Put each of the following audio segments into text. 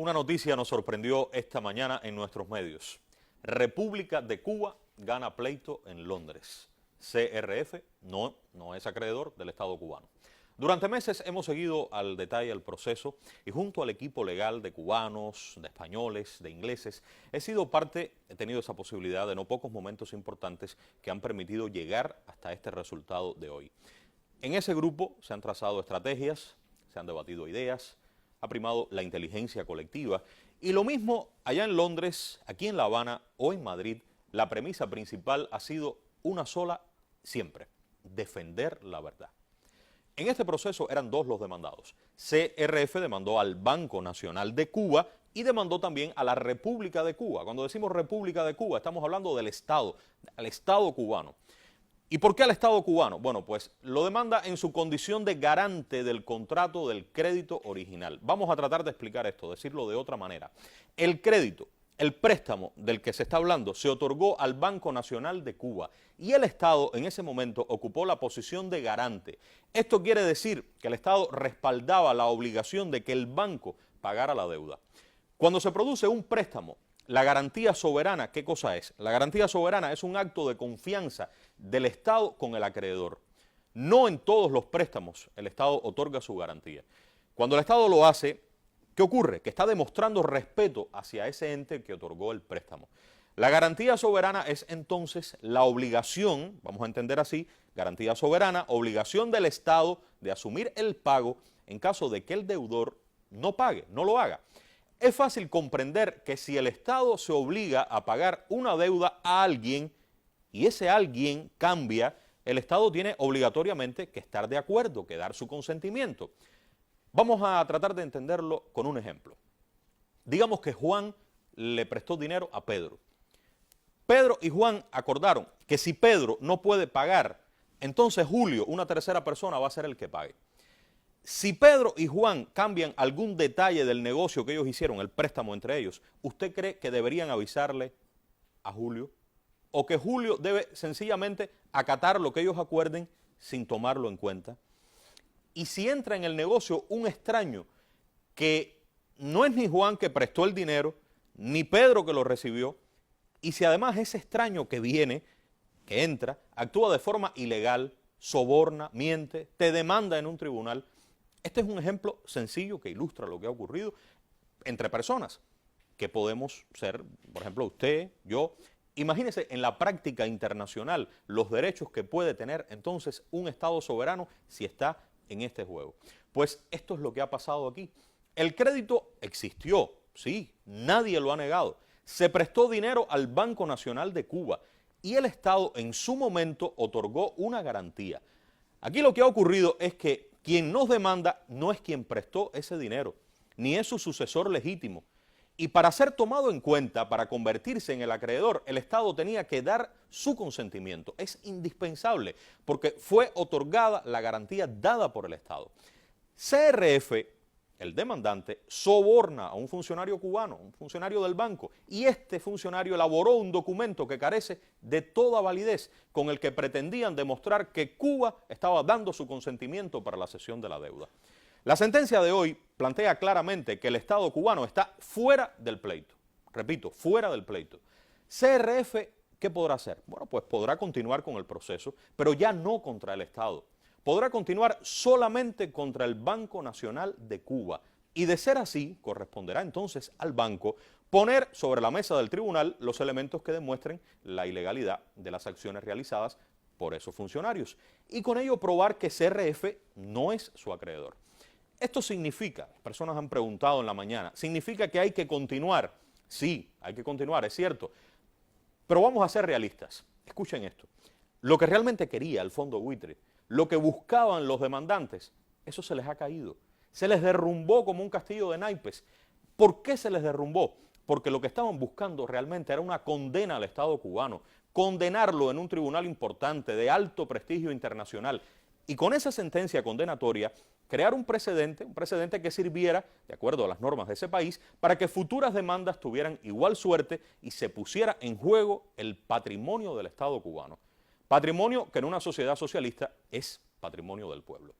Una noticia nos sorprendió esta mañana en nuestros medios. República de Cuba gana pleito en Londres. CRF no es acreedor del Estado cubano. Durante meses hemos seguido al detalle el proceso y junto al equipo legal de cubanos, de españoles, de ingleses, he tenido esa posibilidad de no pocos momentos importantes que han permitido llegar hasta este resultado de hoy. En ese grupo se han trazado estrategias, se han debatido ideas, ha primado la inteligencia colectiva y lo mismo allá en Londres, aquí en La Habana o en Madrid, la premisa principal ha sido una sola siempre: defender la verdad. En este proceso eran dos los demandados. CRF demandó al Banco Nacional de Cuba y demandó también a la República de Cuba. Cuando decimos República de Cuba estamos hablando del Estado, al Estado cubano. ¿Y por qué al Estado cubano? Bueno, pues lo demanda en su condición de garante del contrato del crédito original. Vamos a tratar de explicar esto, decirlo de otra manera. El crédito, el préstamo del que se está hablando, se otorgó al Banco Nacional de Cuba y el Estado en ese momento ocupó la posición de garante. Esto quiere decir que el Estado respaldaba la obligación de que el banco pagara la deuda. Cuando se produce un préstamo, la garantía soberana, ¿qué cosa es? La garantía soberana es un acto de confianza del Estado con el acreedor. No en todos los préstamos el Estado otorga su garantía. Cuando el Estado lo hace, ¿qué ocurre? Que está demostrando respeto hacia ese ente que otorgó el préstamo. La garantía soberana es entonces la obligación, vamos a entender así, garantía soberana, obligación del Estado de asumir el pago en caso de que el deudor no pague, no lo haga. Es fácil comprender que si el Estado se obliga a pagar una deuda a alguien y ese alguien cambia, el Estado tiene obligatoriamente que estar de acuerdo, que dar su consentimiento. Vamos a tratar de entenderlo con un ejemplo. Digamos que Juan le prestó dinero a Pedro. Pedro y Juan acordaron que si Pedro no puede pagar, entonces Julio, una tercera persona, va a ser el que pague. Si Pedro y Juan cambian algún detalle del negocio que ellos hicieron, el préstamo entre ellos, ¿usted cree que deberían avisarle a Julio? ¿O que Julio debe sencillamente acatar lo que ellos acuerden sin tomarlo en cuenta? Y si entra en el negocio un extraño que no es ni Juan que prestó el dinero, ni Pedro que lo recibió, y si además ese extraño que viene, que entra, actúa de forma ilegal, soborna, miente, te demanda en un tribunal. Este es un ejemplo sencillo que ilustra lo que ha ocurrido entre personas, que podemos ser, por ejemplo, usted, yo. Imagínese en la práctica internacional los derechos que puede tener entonces un Estado soberano si está en este juego. Pues esto es lo que ha pasado aquí. El crédito existió, sí, nadie lo ha negado. Se prestó dinero al Banco Nacional de Cuba y el Estado en su momento otorgó una garantía. Aquí lo que ha ocurrido es que quien nos demanda no es quien prestó ese dinero, ni es su sucesor legítimo. Y para ser tomado en cuenta, para convertirse en el acreedor, el Estado tenía que dar su consentimiento. Es indispensable porque fue otorgada la garantía dada por el Estado. CRF, el demandante, soborna a un funcionario cubano, un funcionario del banco, y este funcionario elaboró un documento que carece de toda validez, con el que pretendían demostrar que Cuba estaba dando su consentimiento para la cesión de la deuda. La sentencia de hoy plantea claramente que el Estado cubano está fuera del pleito. Repito, fuera del pleito. CRF, ¿qué podrá hacer? Bueno, pues podrá continuar con el proceso, pero ya no contra el Estado. Podrá continuar solamente contra el Banco Nacional de Cuba. Y de ser así, corresponderá entonces al banco poner sobre la mesa del tribunal los elementos que demuestren la ilegalidad de las acciones realizadas por esos funcionarios. Y con ello probar que CRF no es su acreedor. Esto significa, las personas han preguntado en la mañana, ¿significa que hay que continuar? Sí, hay que continuar, es cierto. Pero vamos a ser realistas. Escuchen esto. Lo que realmente quería el fondo buitre, lo que buscaban los demandantes, eso se les ha caído. Se les derrumbó como un castillo de naipes. ¿Por qué se les derrumbó? Porque lo que estaban buscando realmente era una condena al Estado cubano, condenarlo en un tribunal importante de alto prestigio internacional. Y con esa sentencia condenatoria, crear un precedente que sirviera, de acuerdo a las normas de ese país, para que futuras demandas tuvieran igual suerte y se pusiera en juego el patrimonio del Estado cubano. Patrimonio que en una sociedad socialista es patrimonio del pueblo.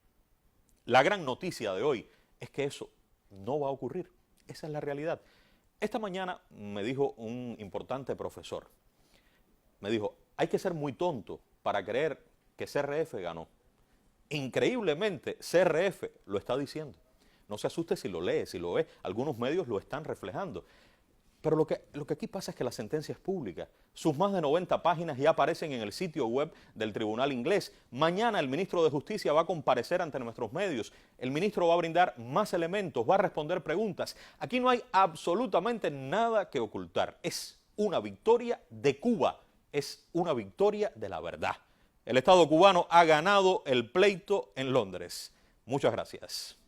La gran noticia de hoy es que eso no va a ocurrir. Esa es la realidad. Esta mañana me dijo un importante profesor, me dijo, hay que ser muy tonto para creer que CRF ganó. Increíblemente, CRF lo está diciendo. No se asuste si lo lee, si lo ve. Algunos medios lo están reflejando. Pero lo que aquí pasa es que la sentencia es pública. Sus más de 90 páginas ya aparecen en el sitio web del Tribunal Inglés. Mañana el ministro de Justicia va a comparecer ante nuestros medios. El ministro va a brindar más elementos, va a responder preguntas. Aquí no hay absolutamente nada que ocultar. Es una victoria de Cuba. Es una victoria de la verdad. El Estado cubano ha ganado el pleito en Londres. Muchas gracias.